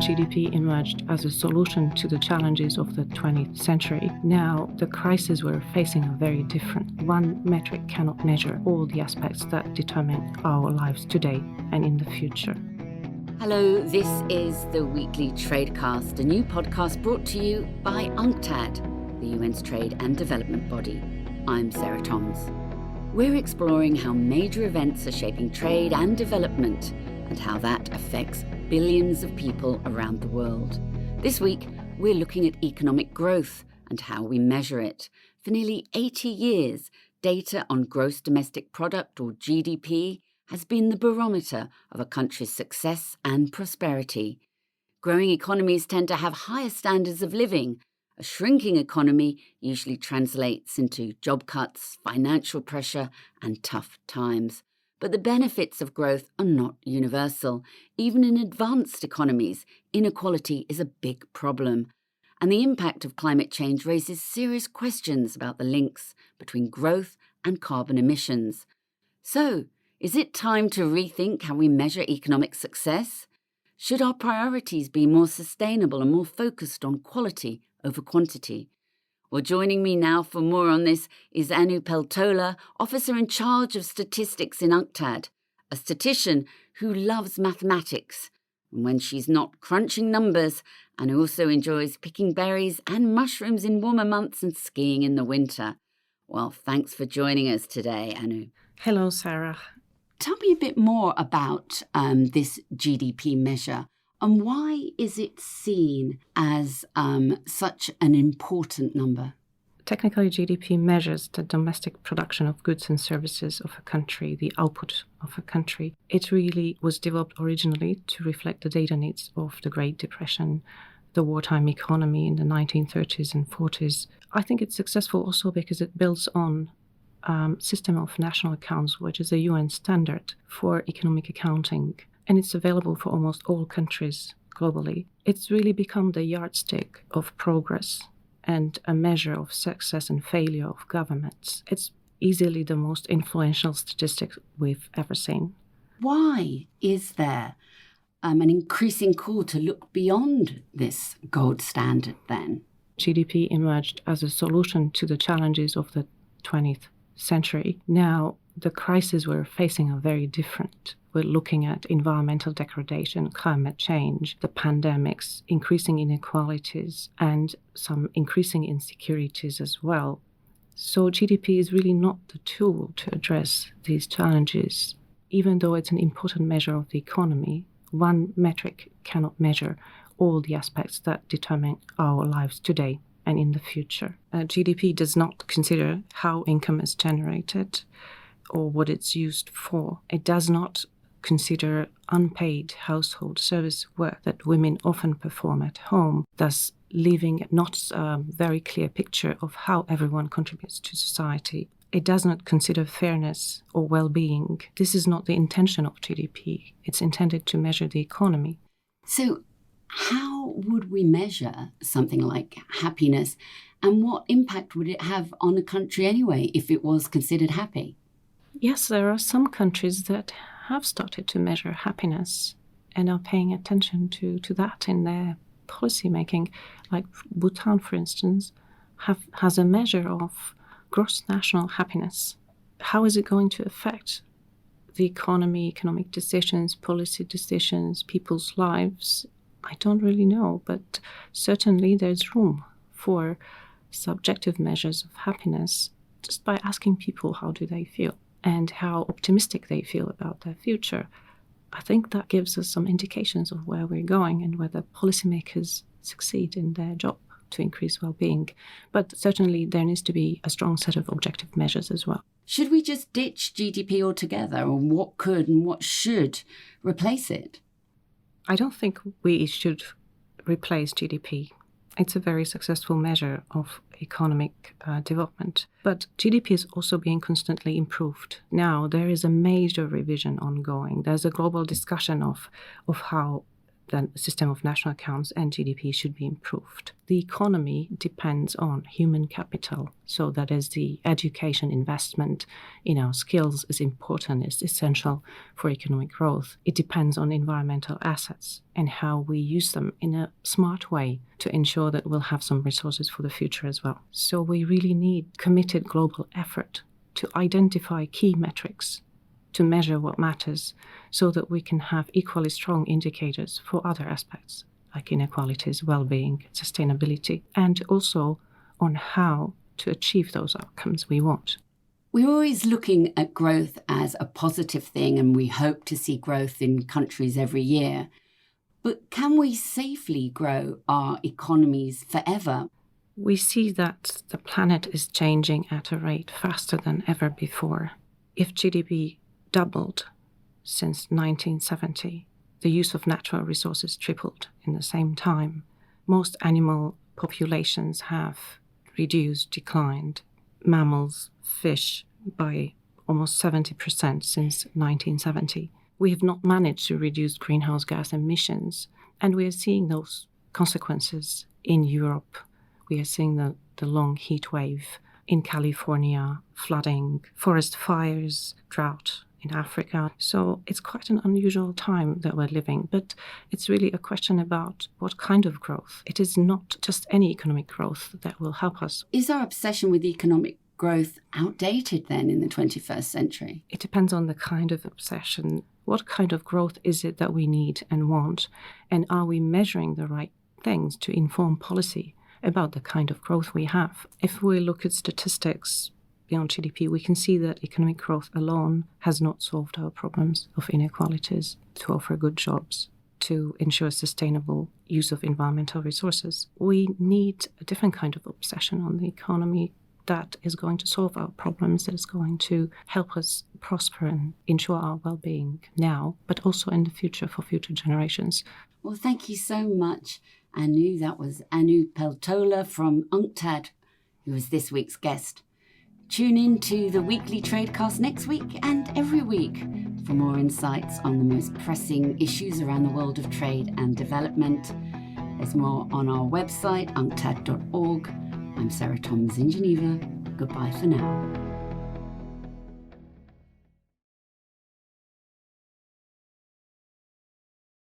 GDP emerged as a solution to the challenges of the 20th century. Now, the crises we're facing are very different. One metric cannot measure all the aspects that determine our lives today and in the future. Hello, this is the Weekly Tradecast, a new podcast brought to you by UNCTAD, the UN's trade and development body. I'm Sarah Toms. We're exploring how major events are shaping trade and development and how that affects billions of people around the world. This week, we're looking at economic growth and how we measure it. For nearly 80 years, data on gross domestic product, or GDP, has been the barometer of a country's success and prosperity. Growing economies tend to have higher standards of living. A shrinking economy usually translates into job cuts, financial pressure, and tough times. But the benefits of growth are not universal. Even in advanced economies, inequality is a big problem. And the impact of climate change raises serious questions about the links between growth and carbon emissions. So, is it time to rethink how we measure economic success? Should our priorities be more sustainable and more focused on quality over quantity? Well, joining me now for more on this is Anu Peltola, Officer in Charge of Statistics in UNCTAD, a statistician who loves mathematics. And when she's not crunching numbers, Anu also enjoys picking berries and mushrooms in warmer months and skiing in the winter. Well, thanks for joining us today, Anu. Hello, Sarah. Tell me a bit more about this GDP measure. And why is it seen as such an important number? Technically, GDP measures the domestic production of goods and services of a country, the output of a country. It really was developed originally to reflect the data needs of the Great Depression, the wartime economy in the 1930s and 40s. I think it's successful also because it builds on system of national accounts, which is a UN standard for economic accounting. And it's available for almost all countries globally. It's really become the yardstick of progress and a measure of success and failure of governments. It's easily the most influential statistic we've ever seen. Why is there an increasing call to look beyond this gold standard then? GDP emerged as a solution to the challenges of the 20th century. Now, the crises we're facing are very different. We're looking at environmental degradation, climate change, the pandemics, increasing inequalities, and some increasing insecurities as well. So GDP is really not the tool to address these challenges. Even though it's an important measure of the economy, one metric cannot measure all the aspects that determine our lives today and in the future. GDP does not consider how income is generated or what it's used for. It does not consider unpaid household service work that women often perform at home, thus leaving not a very clear picture of how everyone contributes to society. It does not consider fairness or well-being. This is not the intention of GDP. It's intended to measure the economy. So how would we measure something like happiness, and what impact would it have on a country anyway if it was considered happy? Yes, there are some countries that have started to measure happiness and are paying attention to that in their policy making. Like Bhutan, for instance, has a measure of gross national happiness. How is it going to affect the economy, economic decisions, policy decisions, people's lives? I don't really know, but certainly there's room for subjective measures of happiness just by asking people how do they feel and how optimistic they feel about their future. I think that gives us some indications of where we're going and whether policymakers succeed in their job to increase well-being. But certainly there needs to be a strong set of objective measures as well. Should we just ditch GDP altogether, or what could and what should replace it? I don't think we should replace GDP. It's a very successful measure of economic development. But GDP is also being constantly improved. Now, there is a major revision ongoing. There's a global discussion of how the system of national accounts and GDP should be improved. The economy depends on human capital, so that is the education investment in our skills is important, is essential for economic growth. It depends on environmental assets and how we use them in a smart way to ensure that we'll have some resources for the future as well. So we really need committed global effort to identify key metrics, to measure what matters, so that we can have equally strong indicators for other aspects like inequalities, well-being, sustainability, and also on how to achieve those outcomes we want. We're always looking at growth as a positive thing, and we hope to see growth in countries every year. But can we safely grow our economies forever? We see that the planet is changing at a rate faster than ever before. If GDP doubled since 1970, the use of natural resources tripled in the same time. Most animal populations have reduced, declined. Mammals, fish, by almost 70% since 1970. We have not managed to reduce greenhouse gas emissions, and we are seeing those consequences in Europe. We are seeing the long heat wave in California, flooding, forest fires, drought in Africa. So it's quite an unusual time that we're living, but it's really a question about what kind of growth. It is not just any economic growth that will help us. Is our obsession with economic growth outdated then in the 21st century? It depends on the kind of obsession. What kind of growth is it that we need and want? And are we measuring the right things to inform policy about the kind of growth we have? If we look at statistics beyond GDP, we can see that economic growth alone has not solved our problems of inequalities, to offer good jobs, to ensure sustainable use of environmental resources. We need a different kind of obsession on the economy that is going to solve our problems, that is going to help us prosper and ensure our well-being now, but also in the future for future generations. Well, thank you so much, Anu. That was Anu Peltola from UNCTAD, who was this week's guest. Tune in to the Weekly Tradecast next week and every week for more insights on the most pressing issues around the world of trade and development. There's more on our website, unctad.org. I'm Sarah Toms in Geneva. Goodbye for now.